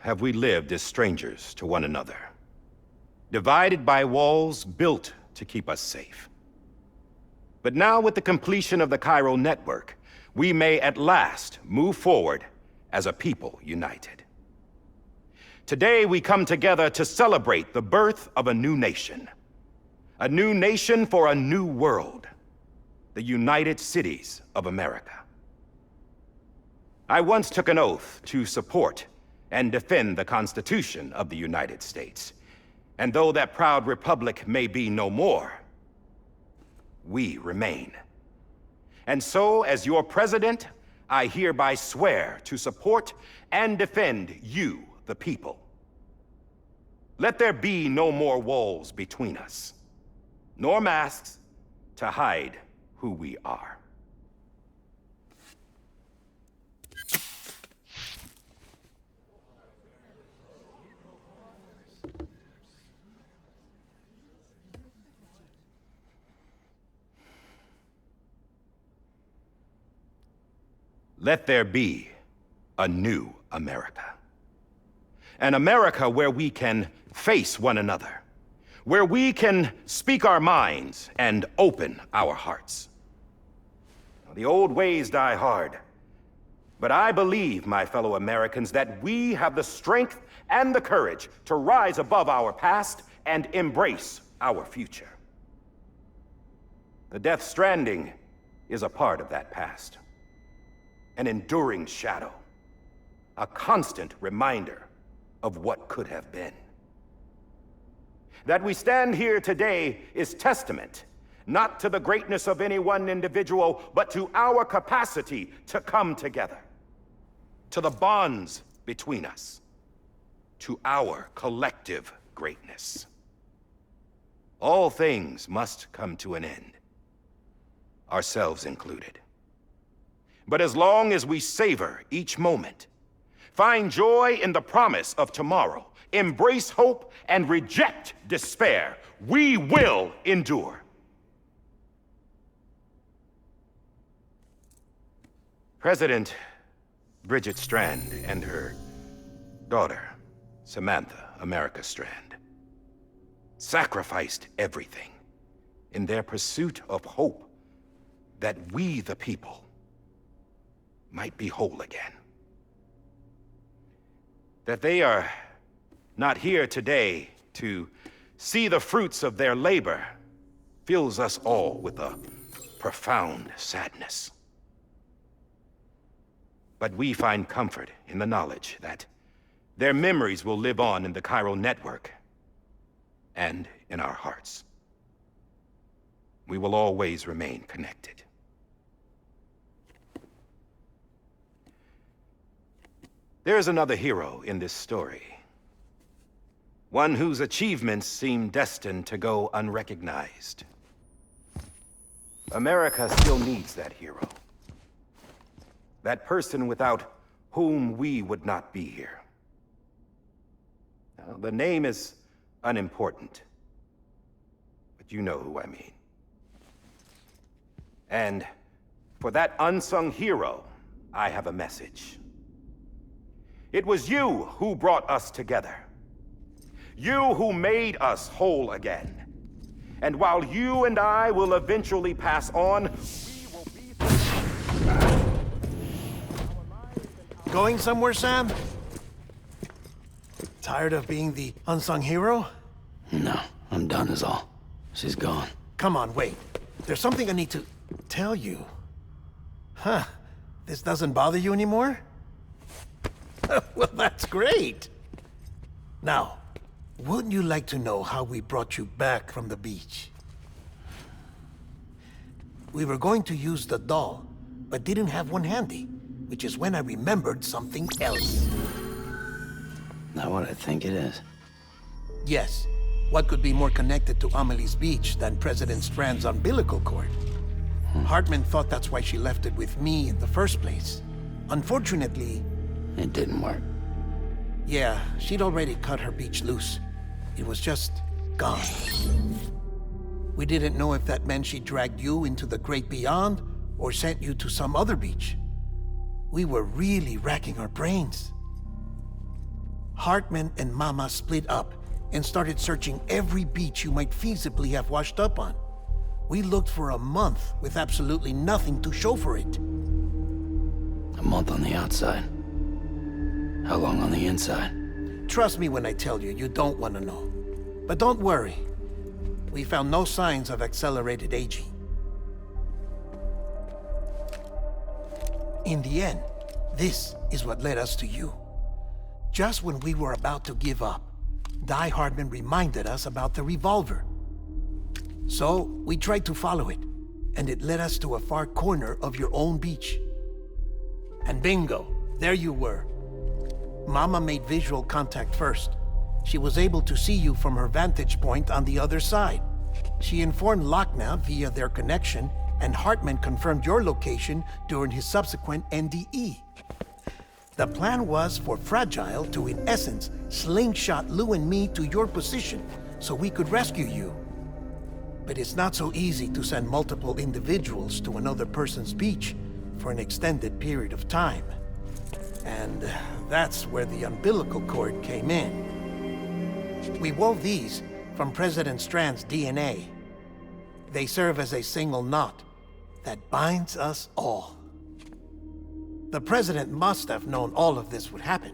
have we lived as strangers to one another, divided by walls built to keep us safe. But now, with the completion of the Chiral Network, we may at last move forward as a people united. Today, we come together to celebrate the birth of a new nation. A new nation for a new world. The United Cities of America. I once took an oath to support and defend the Constitution of the United States. And though that proud republic may be no more, we remain. And so, as your president, I hereby swear to support and defend you, the people. Let there be no more walls between us, nor masks to hide who we are. Let there be a new America. An America where we can face one another, where we can speak our minds and open our hearts. The old ways die hard, but I believe, my fellow Americans, that we have the strength and the courage to rise above our past and embrace our future. The Death Stranding is a part of that past. An enduring shadow, a constant reminder of what could have been. That we stand here today is testament, not to the greatness of any one individual, but to our capacity to come together, to the bonds between us, to our collective greatness. All things must come to an end, ourselves included. But as long as we savor each moment, find joy in the promise of tomorrow, embrace hope, and reject despair, we will endure. President Bridget Strand and her daughter, Samantha America Strand, sacrificed everything in their pursuit of hope that we, the people, might be whole again. That they are not here today to see the fruits of their labor fills us all with a profound sadness. But we find comfort in the knowledge that their memories will live on in the Chiral Network and in our hearts. We will always remain connected. There is another hero in this story. One whose achievements seem destined to go unrecognized. America still needs that hero. That person without whom we would not be here. Now, the name is unimportant, but you know who I mean. And for that unsung hero, I have a message. It was you who brought us together. You who made us whole again. And while you and I will eventually pass on, we will be... Going somewhere, Sam? Tired of being the unsung hero? No, I'm done is all. She's gone. Come on, wait. There's something I need to tell you. Huh. This doesn't bother you anymore? Well, that's great. Now, wouldn't you like to know how we brought you back from the beach? We were going to use the doll, but didn't have one handy, which is when I remembered something else. Not what I think it is. Yes. What could be more connected to Amelie's beach than President Strand's umbilical cord? Hartman thought that's why she left it with me in the first place. Unfortunately... It didn't work. Yeah, she'd already cut her beach loose. It was just gone. We didn't know if that meant she dragged you into the great beyond or sent you to some other beach. We were really racking our brains. Hartman and Mama split up and started searching every beach you might feasibly have washed up on. We looked for a month with absolutely nothing to show for it. A month on the outside. How long on the inside? Trust me when I tell you, you don't want to know. But don't worry. We found no signs of accelerated aging. In the end, this is what led us to you. Just when we were about to give up, Die Hardman reminded us about the revolver. So, we tried to follow it, and it led us to a far corner of your own beach. And bingo, there you were. Mama made visual contact first. She was able to see you from her vantage point on the other side. She informed Lockne via their connection, and Hartman confirmed your location during his subsequent NDE. The plan was for Fragile to, in essence, slingshot Lou and me to your position so we could rescue you. But it's not so easy to send multiple individuals to another person's beach for an extended period of time. And that's where the umbilical cord came in. We wove these from President Strand's DNA. They serve as a single knot that binds us all. The President must have known all of this would happen.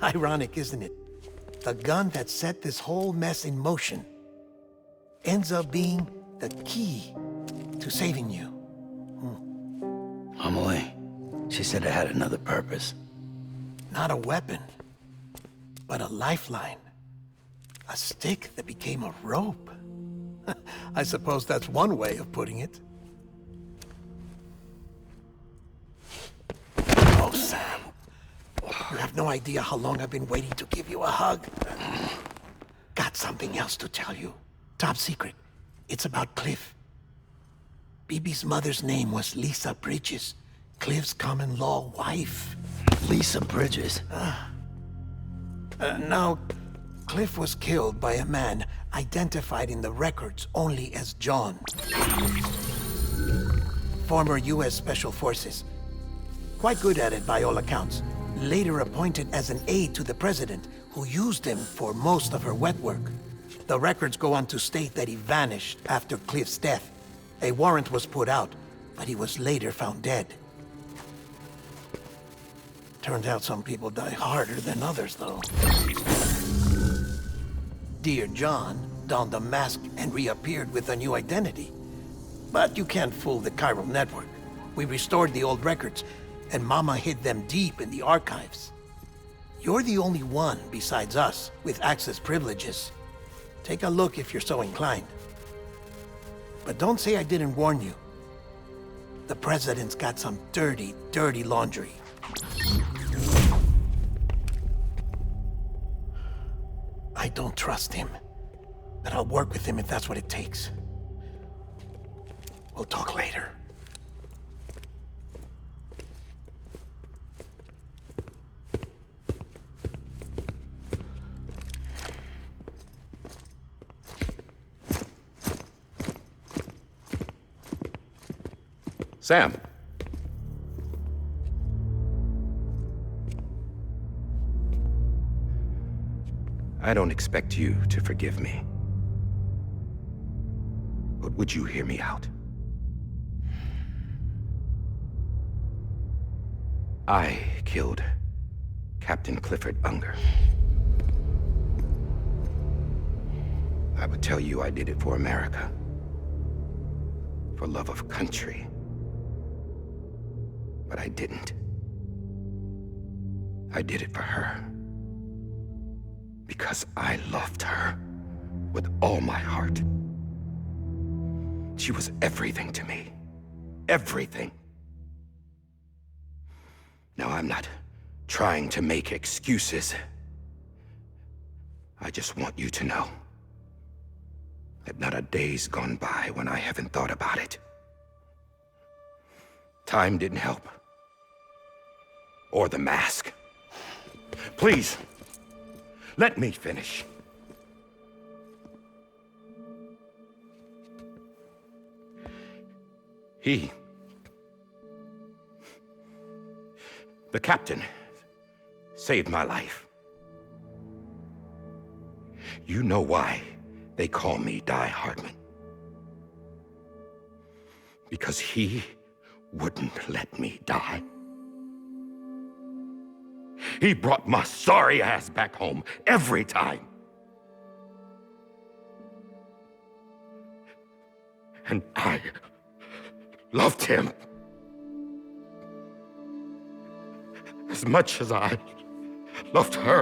Ironic, isn't it? The gun that set this whole mess in motion ends up being the key to saving you. Amelie, she said it had another purpose. Not a weapon, but a lifeline. A stick that became a rope. I suppose that's one way of putting it. Oh, Sam. You have no idea how long I've been waiting to give you a hug. Got something else to tell you. Top secret. It's about Cliff. BB's mother's name was Lisa Bridges, Cliff's common-law wife. Lisa Bridges? Now, Cliff was killed by a man identified in the records only as John. Former U.S. Special Forces. Quite good at it by all accounts. Later appointed as an aide to the president, who used him for most of her wet work. The records go on to state that he vanished after Cliff's death. A warrant was put out, but he was later found dead. Turned out some people die harder than others, though. Dear John donned a mask and reappeared with a new identity. But you can't fool the chiral network. We restored the old records, and Mama hid them deep in the archives. You're the only one, besides us, with access privileges. Take a look if you're so inclined. But don't say I didn't warn you. The President's got some dirty, dirty laundry. I don't trust him, but I'll work with him if that's what it takes. We'll talk later. Sam. I don't expect you to forgive me. But would you hear me out? I killed Captain Clifford Unger. I would tell you I did it for America. For love of country. But I didn't. I did it for her. Because I loved her with all my heart. She was everything to me. Everything. Now, I'm not trying to make excuses. I just want you to know that not a day's gone by when I haven't thought about it. Time didn't help. Or the mask. Please, let me finish. The captain saved my life. You know why they call me Die Hardman. Because he wouldn't let me die. He brought my sorry ass back home every time. And I loved him as much as I loved her.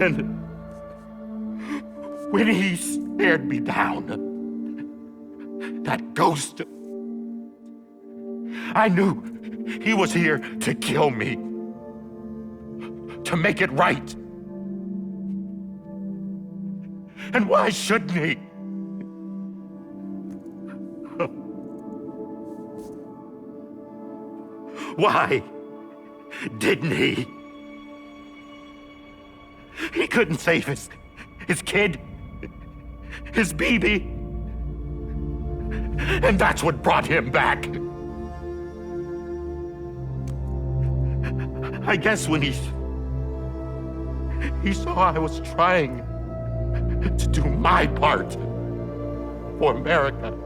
And when he stared me down, that ghost, I knew he was here to kill me, to make it right. And why shouldn't he? Why didn't he? He couldn't save his kid, his baby. And that's what brought him back. I guess when he saw I was trying to do my part for America,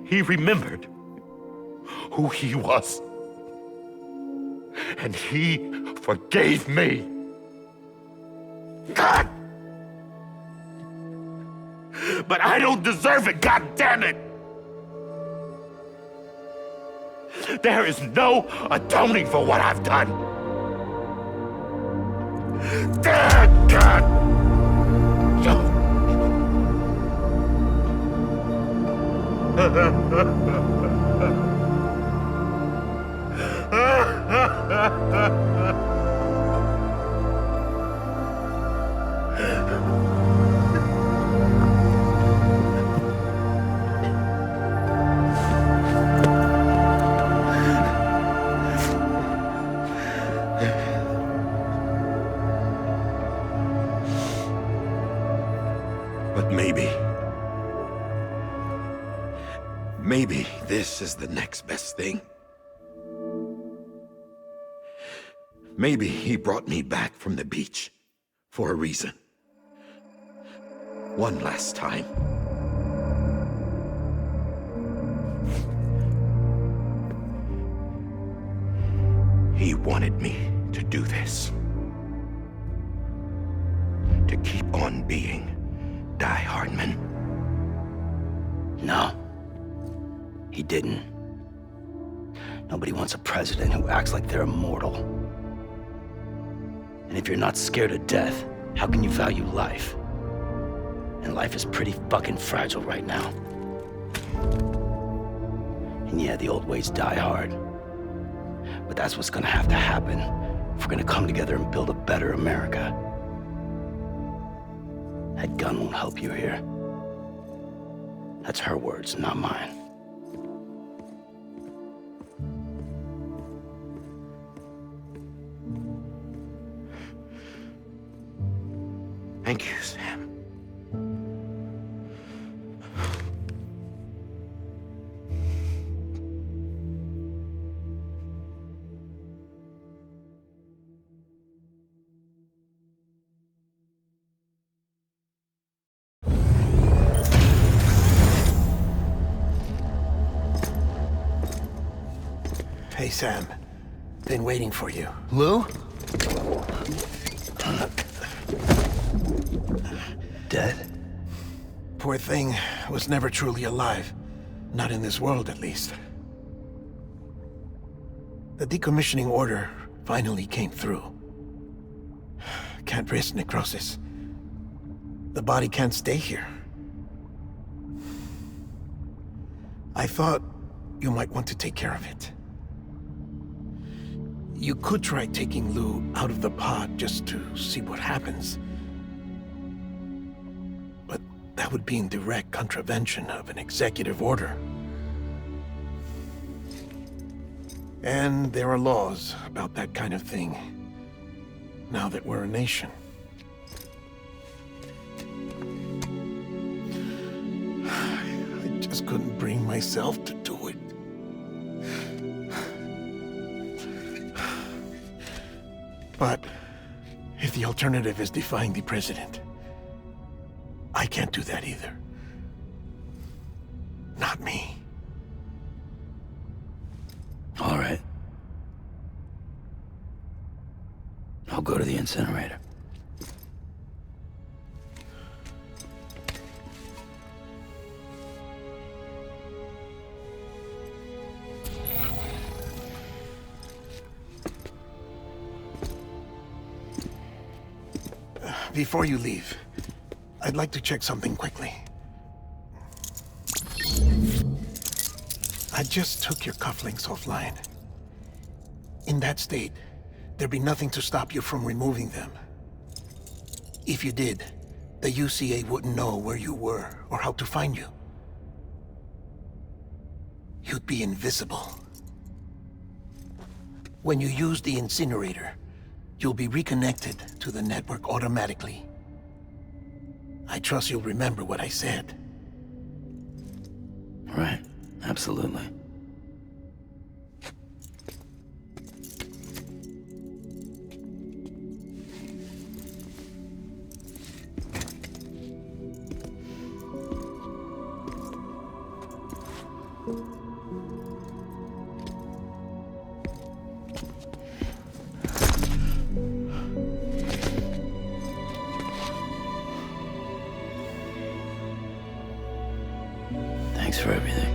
he remembered who he was. And he forgave me. God! But I don't deserve it, God damn it! There is no atoning for what I've done. God! But maybe this is the next best thing. Maybe he brought me back from the beach for a reason. One last time. He wanted me to do this. To keep on being Die Hardman. No, he didn't. Nobody wants a president who acts like they're immortal. And if you're not scared of death, how can you value life? And life is pretty fucking fragile right now. And yeah, the old ways die hard. But that's what's gonna have to happen if we're gonna come together and build a better America. That gun won't help you here. That's her words, not mine. Thank you, Sam. Hey, Sam. Been waiting for you. Lou? Dead? Poor thing was never truly alive. Not in this world, at least. The decommissioning order finally came through. Can't risk necrosis. The body can't stay here. I thought you might want to take care of it. You could try taking Lou out of the pod just to see what happens. But that would be in direct contravention of an executive order. And there are laws about that kind of thing, now that we're a nation. just couldn't bring myself to do it. But if the alternative is defying the president, I can't do that either. Not me. All right. I'll go to the incinerator. Before you leave, I'd like to check something quickly. I just took your cufflinks offline. In that state, there'd be nothing to stop you from removing them. If you did, the UCA wouldn't know where you were or how to find you. You'd be invisible. When you use the incinerator, you'll be reconnected to the network automatically. I trust you'll remember what I said. Right. Absolutely. Thanks for everything.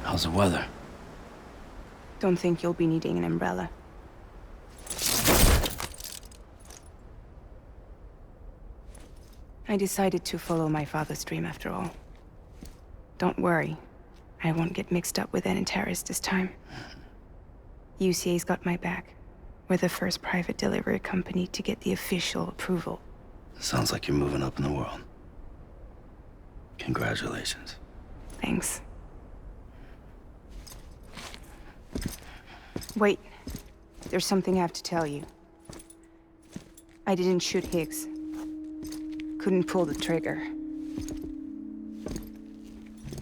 How's the weather? Don't think you'll be needing an umbrella. I decided to follow my father's dream after all. Don't worry, I won't get mixed up with any terrorists this time. UCA's got my back. We're the first private delivery company to get the official approval. Sounds like you're moving up in the world. Congratulations. Thanks. Wait, there's something I have to tell you. I didn't shoot Higgs. Couldn't pull the trigger.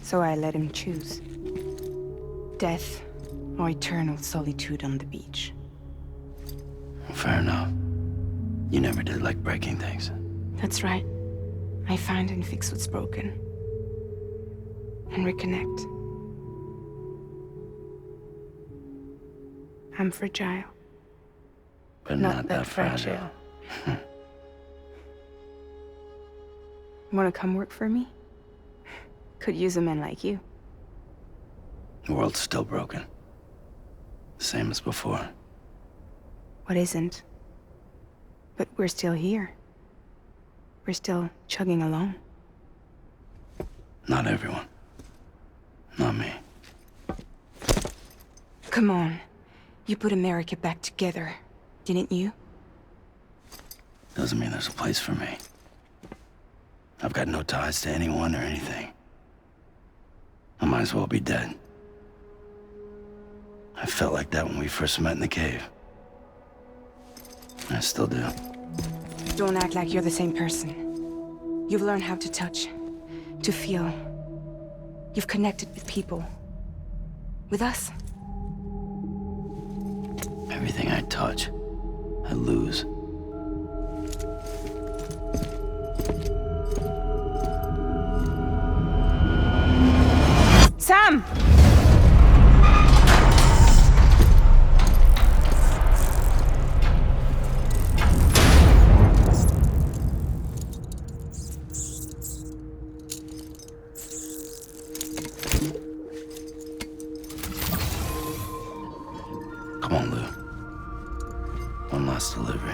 So I let him choose. Death or eternal solitude on the beach. Fair enough. You never did like breaking things. That's right. I find and fix what's broken. And reconnect. I'm fragile. But not that fragile. Wanna come work for me? Could use a man like you. The world's still broken. Same as before. What isn't? But we're still here. We're still chugging along. Not everyone. Not me. Come on. You put America back together, didn't you? Doesn't mean there's a place for me. I've got no ties to anyone or anything. I might as well be dead. I felt like that when we first met in the cave. I still do. Don't act like you're the same person. You've learned how to touch, to feel. You've connected with people. With us. Everything I touch, I lose. Sam! Come on, Lou. One last delivery.